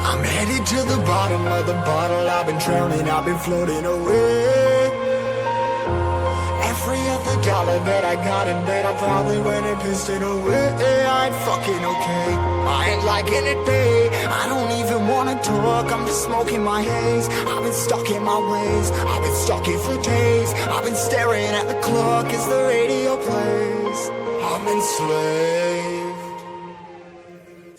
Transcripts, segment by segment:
I'm headed to the bottom of the bottle. I've been drowning, I've been floating away. Every other dollar that I got in bed, I probably went and pissed it away. I ain't fucking okay, I ain't liking it, babe. I don't even wanna talk, I'm just smoking my haze. I've been stuck in my ways, I've been stuck here for days. I've been staring at the clock as the radio plays. I'm enslaved.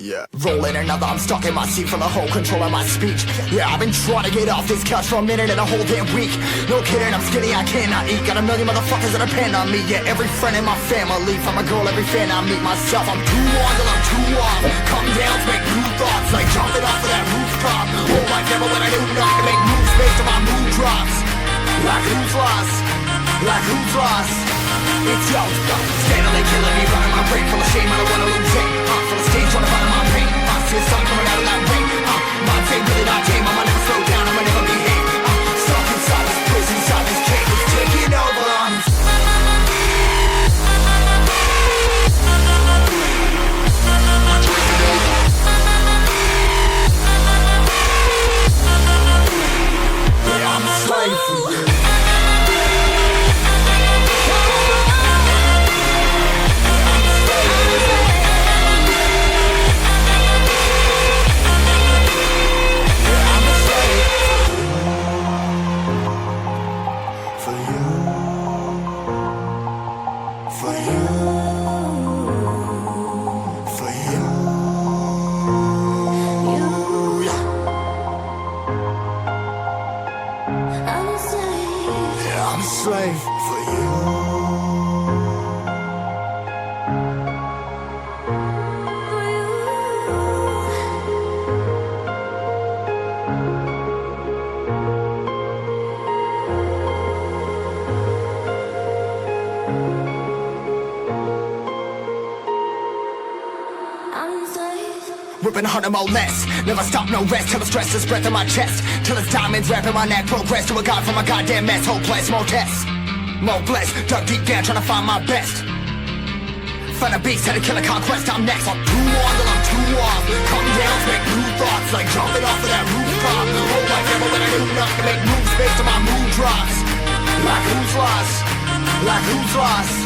Yeah. Rolling another, I'm stuck in my seat for the whole control of my speech. Yeah, I've been trying to get off this couch for a minute and a whole damn week. No kidding, I'm skinny, I cannot eat. Got a million motherfuckers that depend on me. Yeah, every friend in my family, from a girl, every fan I meet myself. I'm too on till I'm too off. Come down to make new thoughts, like jumping off of that rooftop. Oh my devil, when I do not to make moves based on my mood drops. Like who's lost? Like who's lost? It's yo, steadily killing me, running my brain full of shame. I don't wanna lose it. Full of stage, trying to find my pain. I see the sun coming out of that rain. Mind ain't really not tame. I'ma never slow down, I'ma never behave. Stuck inside this prison, inside this cage. It's taking over. Yeah, I'm a slave for you. I'm a slave for you. Ripping harder, more less. Never stop, no rest. Till the stress is breath in my chest. Till it's diamonds wrapping my neck. Progress to a god from a goddamn mess. Hopeless, more tests. More blessed. Dug deep down trying to find my best. Find a beast, had to kill a conquest. I'm next. I'm too on till I'm too off. Come down to make new thoughts. Like jumping off of that rooftop. Oh my devil, when I do nothing to make moves based on my mood drops. Like who's lost? Like who's lost?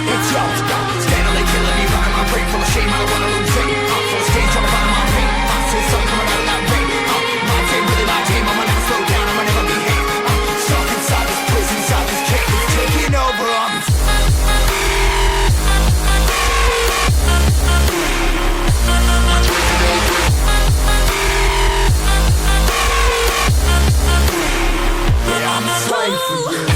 It's yo, steadily killing me, running my brain full of shame. I don't wanna lose it. I'm full of stage, trying to find my pain. I see the sun coming out of that rain. Mind ain't really my game. I'ma never slow down, I'ma never behave. Stuck inside this prison, inside this cage. It's taking over. Yeah, I'm a slave for you.